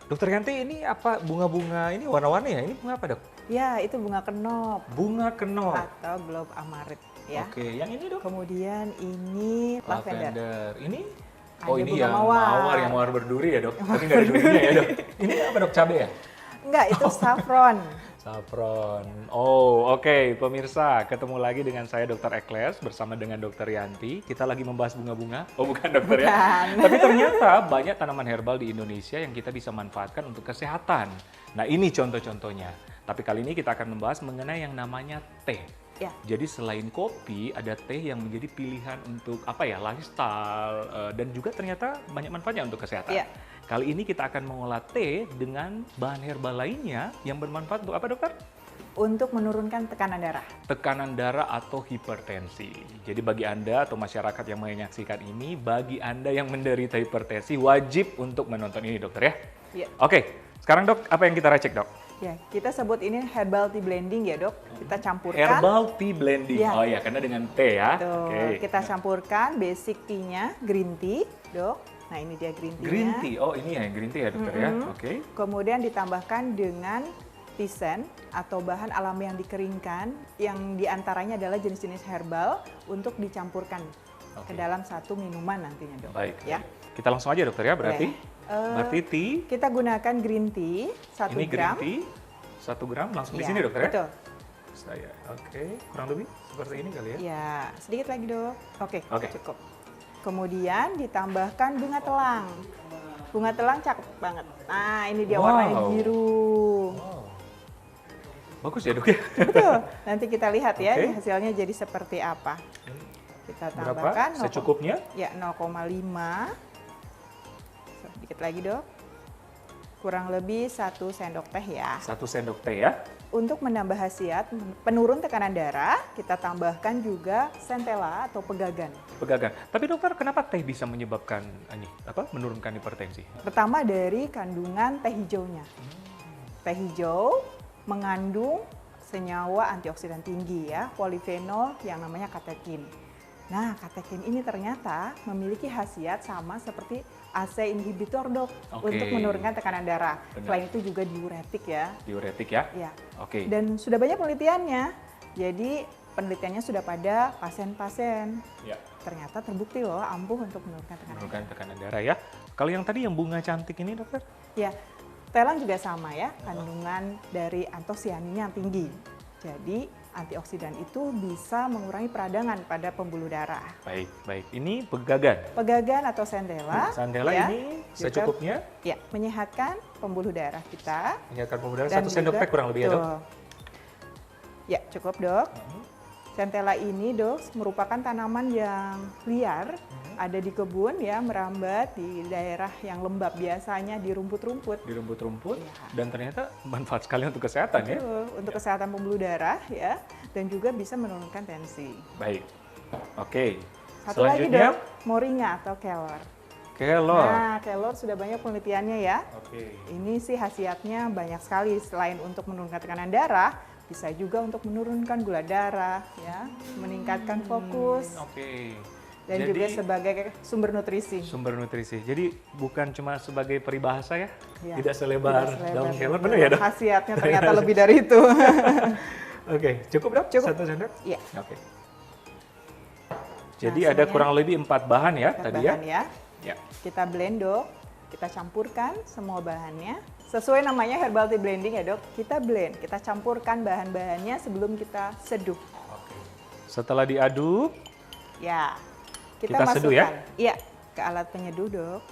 Dokter Yanti, ini apa bunga-bunga ini warna-warni ya? Ini bunga apa, Dok? Ya, itu bunga kenop Bunga kenop. atau globe amarit ya. Oke, yang ini, Dok? Kemudian ini lavender. Ini? Ada Oh, ini bunga yang mawar. yang mawar berduri ya, Dok? Tapi nggak ada durinya ya, Dok? Ini apa, Dok? Cabe ya? Enggak, itu saffron. Saffron. Oh, oke. Pemirsa, ketemu lagi dengan saya Dr. Ekles bersama dengan Dr. Yanti. Kita lagi membahas bunga-bunga. Oh, bukan dokter ya. Bukan. Tapi ternyata banyak tanaman herbal di Indonesia yang kita bisa manfaatkan untuk kesehatan. Nah, ini contoh-contohnya. Tapi kali ini kita akan membahas mengenai yang namanya teh. Ya. Jadi selain kopi, ada teh yang menjadi pilihan untuk apa ya, lifestyle dan juga ternyata banyak manfaatnya untuk kesehatan. Ya. Kali ini kita akan mengolah teh dengan bahan herbal lainnya yang bermanfaat untuk apa, dokter? Untuk menurunkan tekanan darah. Tekanan darah atau hipertensi. Jadi bagi Anda atau masyarakat yang menyaksikan ini, bagi Anda yang menderita hipertensi, wajib untuk menonton ini, dokter ya. Ya. Oke, sekarang dok, apa yang kita racik, dok? Ya, kita sebut ini herbal tea blending ya, Dok. Kita campurkan. Herbal tea blending. Ya. Oh iya, karena dengan teh ya. Tuh, Oke. kita campurkan basic tea-nya, green tea, Dok. Nah, ini dia green tea-nya. Green tea. Oh, ini ya green tea ya, dokter ya. Oke. Kemudian ditambahkan dengan tisane atau bahan alami yang dikeringkan, yang diantaranya adalah jenis-jenis herbal untuk dicampurkan ke dalam satu minuman nantinya, Dok. Baik. Ya. Kita langsung aja, dokter ya. Berarti berarti tea. Kita gunakan green tea 1 Ini green gram. tea 1 gram langsung di Ya, sini, dokter ya. betul. Saya, oke, kurang lebih seperti ini kali ya. Ya, sedikit lagi, Dok. Oke, Oke. cukup. Kemudian ditambahkan bunga telang. Bunga telang cakep banget. Nah, ini dia warnanya Wow. biru. Wow. Bagus ya, dok ya. Betul. Nanti kita lihat ya Oke. ini hasilnya jadi seperti apa. Kita Berapa? tambahkan Secukupnya? Ya, 0,5. Sedikit lagi, Dok. Kurang lebih 1 sendok teh ya. 1 sendok teh ya. Untuk menambah khasiat penurun tekanan darah, kita tambahkan juga centella atau pegagan. Pegagan. Tapi dokter, kenapa teh bisa menyebabkan menurunkan hipertensi? Pertama dari kandungan teh hijaunya. Teh hijau mengandung senyawa antioksidan tinggi ya, polifenol yang namanya katekin. Nah, katekin ini ternyata memiliki khasiat sama seperti AC inhibitor, Dok, Oke. untuk menurunkan tekanan darah. Benar. Selain itu juga diuretik ya. Diuretik ya? Ya. Oke. Dan sudah banyak penelitiannya. Jadi penelitiannya sudah pada pasien-pasien. Ya. Ternyata terbukti loh ampuh untuk menurunkan tekanan Menurunkan tekanan darah ya. Kalau yang tadi yang bunga cantik ini, dokter? Ya, telang juga sama ya, kandungan dari antosianinnya yang tinggi. Jadi, antioksidan itu bisa mengurangi peradangan pada pembuluh darah. Baik, baik. Ini pegagan. Pegagan atau centella. Sandela ya, ini juga, secukupnya. Ya, menyehatkan pembuluh darah kita. Menyehatkan pembuluh darah. Dan 1 sendok juga- teh kurang lebih ya, dok? Betul. Ya, cukup, Dok. Centella ini, Dok, merupakan tanaman yang liar, ada di kebun ya, merambat di daerah yang lembab, biasanya di rumput-rumput. Di rumput-rumput. Iya. Dan ternyata manfaat sekali untuk kesehatan ya. Betul, untuk kesehatan pembuluh darah ya, dan juga bisa menurunkan tensi. Baik. Oke. Satu lagi, Selanjutnya, Dok, moringa atau kelor. kelor. Nah, kelor sudah banyak penelitiannya ya. Oke. Ini sih khasiatnya banyak sekali, selain untuk menurunkan tekanan darah, bisa juga untuk menurunkan gula darah ya, meningkatkan fokus Oke. dan Jadi, juga sebagai sumber nutrisi. sumber nutrisi. Jadi bukan cuma sebagai peribahasa ya, Ya, tidak selebar tidak daun selebar kelor, itu. benar ya, dok? Khasiatnya ternyata lebih dari itu. Oke, cukup, dok? Cukup. 1 sendok? Iya. Oke. Jadi ada semuanya kurang lebih 4 bahan ya tadi ya? Bahan ya. Ya. Kita blend, Dok. Kita campurkan semua bahannya. Sesuai namanya herbal tea blending ya, Dok. Kita blend, kita campurkan bahan-bahannya sebelum kita seduh. Oke. Setelah diaduk, Ya. Kita seduh ya? Iya, ke alat penyeduh, Dok.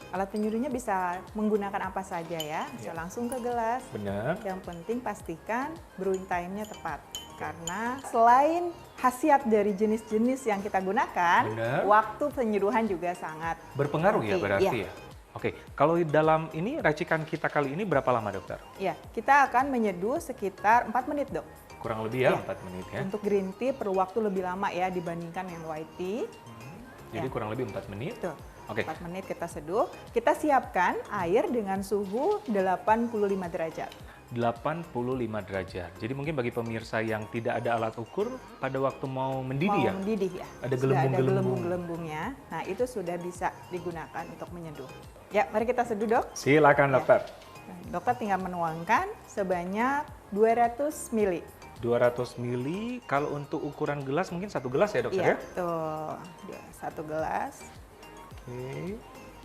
Alat penyeduhnya bisa menggunakan apa saja ya. Bisa Ya. langsung ke gelas. benar. Yang penting pastikan brewing time-nya tepat. Karena selain khasiat dari jenis-jenis yang kita gunakan, Benar. waktu penyeduhan juga sangat Berpengaruh ya penting. berarti Iya. ya? Oke, kalau dalam ini racikan kita kali ini berapa lama, dokter? Ya, kita akan menyeduh sekitar 4 menit, Dok. Kurang lebih ya, Iya. 4 menit ya. Untuk green tea perlu waktu lebih lama ya dibandingkan yang white tea. Jadi Ya. kurang lebih 4 menit. Tuh, Oke. 4 menit kita seduh. Kita siapkan air dengan suhu 85 derajat. 85 derajat. Jadi mungkin bagi pemirsa yang tidak ada alat ukur, pada waktu mau mendidih ya? Mau mendidih ya. Ada Sudah gelembung-gelembung. ada gelembung-gelembungnya. Nah, itu sudah bisa digunakan untuk menyeduh. Ya, mari kita seduh, Dok. Silakan, Ya. dokter. Dokter tinggal menuangkan sebanyak 200 ml. 200 ml, kalau untuk ukuran gelas mungkin 1 gelas ya dokter Iya, ya? tuh. 1 gelas. Oke,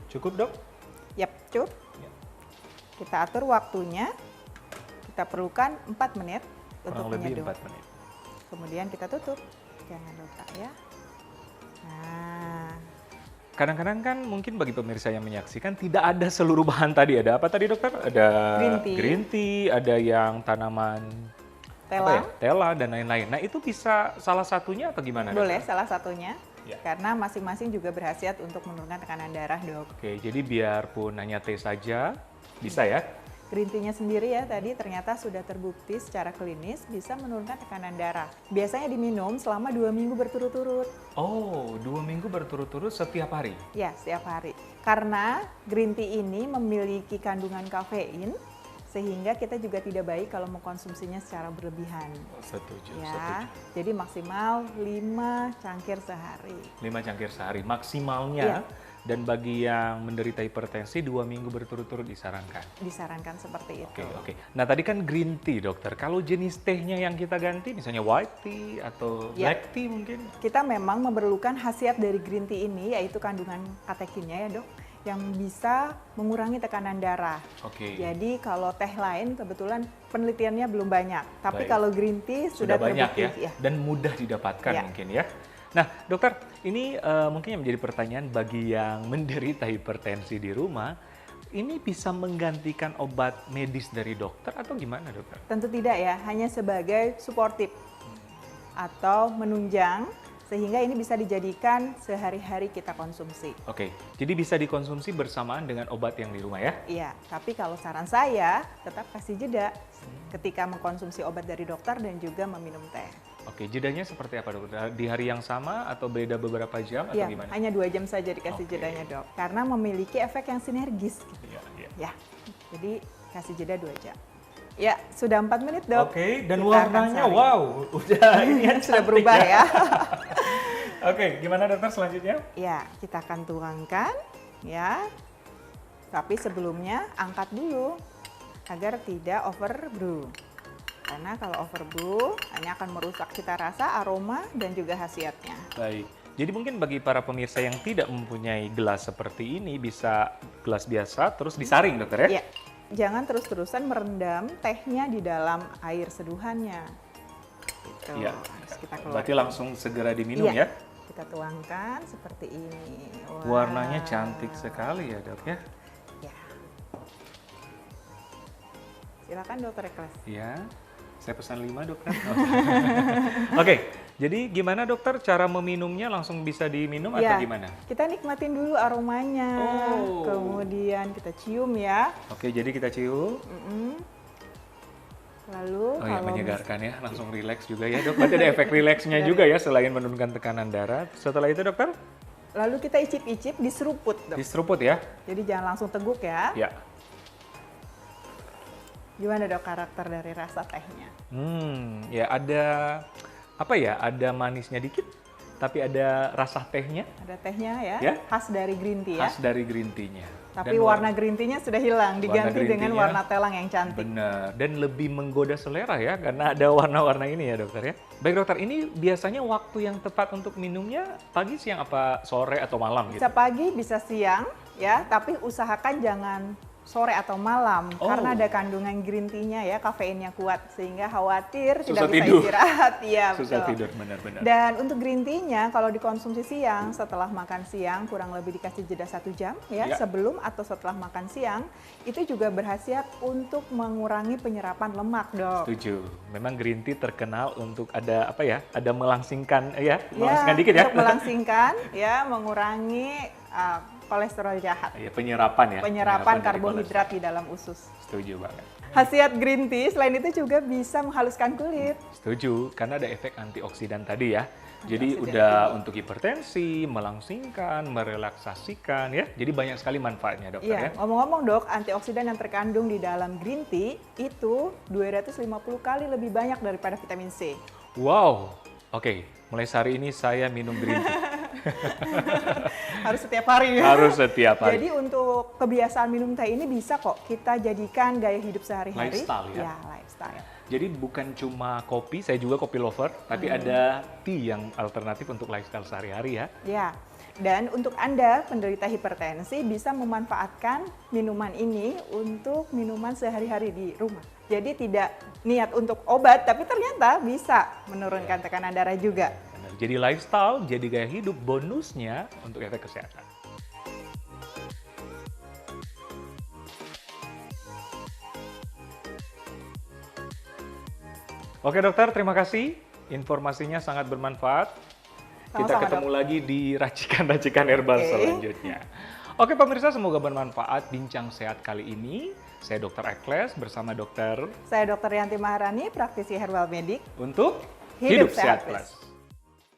cukup dok? Yap, cukup. Ya. Kita atur waktunya. Kita perlukan 4 menit untuk Kurang lebih menyeduh. 4 menit. Kemudian kita tutup. Jangan lupa ya. Nah, Kadang-kadang kan mungkin bagi pemirsa yang menyaksikan tidak ada seluruh bahan tadi. Ada apa tadi dokter? Ada Green tea. ada yang tanaman telang. tela dan lain-lain. Nah itu bisa salah satunya atau gimana? Boleh, dokter? salah satunya. Ya. Karena masing-masing juga berkhasiat untuk menurunkan tekanan darah, Dok. Oke, jadi biarpun hanya teh saja, bisa ya? Green tea-nya sendiri ya tadi ternyata sudah terbukti secara klinis bisa menurunkan tekanan darah. Biasanya diminum selama 2 minggu berturut-turut. Oh, 2 minggu berturut-turut setiap hari? Ya, setiap hari. Karena green tea ini memiliki kandungan kafein, sehingga kita juga tidak baik kalau mengkonsumsinya secara berlebihan. Setuju, Ya, setuju. jadi maksimal 5 cangkir sehari. 5 cangkir sehari maksimalnya. Iya. Dan bagi yang menderita hipertensi 2 minggu berturut-turut disarankan. Disarankan seperti itu. Oke. Nah tadi kan green tea dokter. Kalau jenis tehnya yang kita ganti, misalnya white tea atau Ya. black tea mungkin? Kita memang memerlukan khasiat dari green tea ini, yaitu kandungan katekinnya ya dok, yang bisa mengurangi tekanan darah. Oke. Jadi kalau teh lain kebetulan penelitiannya belum banyak, tapi Baik. kalau green tea sudah banyak terbukti. ya, dan mudah didapatkan Ya. mungkin ya. Nah dokter, ini mungkin yang menjadi pertanyaan bagi yang menderita hipertensi di rumah, ini bisa menggantikan obat medis dari dokter atau gimana dokter? Tentu tidak ya, hanya sebagai suportif atau menunjang sehingga ini bisa dijadikan sehari-hari kita konsumsi. Oke, jadi bisa dikonsumsi bersamaan dengan obat yang di rumah ya? Iya, tapi kalau saran saya tetap kasih jeda ketika mengkonsumsi obat dari dokter dan juga meminum teh. Oke, jedanya seperti apa dokter? Di hari yang sama atau beda beberapa jam atau Iya, gimana? hanya 2 jam saja dikasih Oke. jedanya dok, karena memiliki efek yang sinergis. Iya, iya. Ya, jadi kasih jeda 2 jam. Ya, sudah 4 menit dok. Oke, dan Kita akan warnanya saring. wow, udah ini ya Sudah cantik berubah ya. Oke, gimana dokter selanjutnya? Ya, kita akan tuangkan ya. Tapi sebelumnya angkat dulu agar tidak overbrew. Karena kalau overbrew hanya akan merusak cita rasa, aroma dan juga khasiatnya. Baik. Jadi mungkin bagi para pemirsa yang tidak mempunyai gelas seperti ini bisa gelas biasa terus disaring dokter ya? Ya, jangan terus-terusan merendam tehnya di dalam air seduhannya. Gitu. Iya. Harus kita keluarkan. Berarti langsung segera diminum Iya. ya? Kita tuangkan seperti ini. Warnanya Wow. cantik sekali ya dok ya? Ya. Silakan dokter Ekles. Iya. Saya pesan 5 dokter. Oke, jadi gimana dokter cara meminumnya langsung bisa diminum atau Ya, gimana? kita nikmatin dulu aromanya. Oh. Kemudian kita cium ya. Oke, jadi kita cium. Lalu Oh ya, kalau menyegarkan ya, langsung rileks juga ya dok. Berarti ada efek rileksnya juga ya selain menurunkan tekanan darah. Setelah itu dokter, lalu kita icip-icip diseruput dok. diseruput ya? Jadi jangan langsung teguk ya. Ya. Gimana dok karakter dari rasa tehnya? Ya ada apa ya? Ada manisnya dikit, tapi ada rasa tehnya Ada tehnya ya, Ya. khas dari green tea ya. khas dari green tea-nya. Tapi Dan warna green tea-nya sudah hilang, diganti green dengan tea-nya warna telang yang cantik. benar dan lebih menggoda selera ya karena ada warna-warna ini ya dokter ya. Baik dokter, ini biasanya waktu yang tepat untuk minumnya pagi, siang, apa sore atau malam gitu? Bisa pagi, bisa siang ya, tapi usahakan jangan sore atau malam Oh. karena ada kandungan green tea-nya ya, kafeinnya kuat sehingga khawatir Susah tidak bisa tidur. istirahat. Iya, Susah betul. tidur benar-benar. Dan untuk green tea-nya kalau dikonsumsi siang setelah makan siang kurang lebih dikasih jeda 1 jam ya, Ya. sebelum atau setelah makan siang itu juga berkhasiat untuk mengurangi penyerapan lemak, Dok. Setuju. Memang green tea terkenal untuk ada apa ya? Ada melangsingkan ya, Ya, melangsingkan dikit ya. untuk melangsingkan ya, mengurangi kolesterol jahat. Ya, penyerapan ya. Penyerapan dari karbohidrat di dalam usus. kolesterol. Setuju banget. Khasiat green tea selain itu juga bisa menghaluskan kulit. Setuju, karena ada efek antioksidan tadi ya. Jadi Antioksidan udah tadi. untuk hipertensi, melangsingkan, merelaksasikan ya. Jadi banyak sekali manfaatnya dokter ya. Iya, ngomong-ngomong dok, antioksidan yang terkandung di dalam green tea itu 250 kali lebih banyak daripada vitamin C. Wow, oke. Mulai hari ini saya minum green tea. Harus setiap hari ya. Harus setiap hari. Jadi untuk kebiasaan minum teh ini bisa kok kita jadikan gaya hidup sehari-hari. Lifestyle ya? Ya, lifestyle. Jadi bukan cuma kopi, saya juga kopi lover, tapi ada tea yang alternatif untuk lifestyle sehari-hari ya. Ya, dan untuk Anda penderita hipertensi bisa memanfaatkan minuman ini untuk minuman sehari-hari di rumah. Jadi tidak niat untuk obat, tapi ternyata bisa menurunkan tekanan darah juga. Benar. Jadi lifestyle, jadi gaya hidup, bonusnya untuk efek kesehatan. Oke dokter, terima kasih. Informasinya sangat bermanfaat. Kita Sama-sama, ketemu Dok. lagi di racikan-racikan herbal Oke. selanjutnya. Oke pemirsa, semoga bermanfaat bincang sehat kali ini. Saya Dr. Ekles bersama dokter Saya Dr. Yanti Maharani, praktisi herbal medik. untuk Hidup Hidup Sehat Sehat Plus. Plus.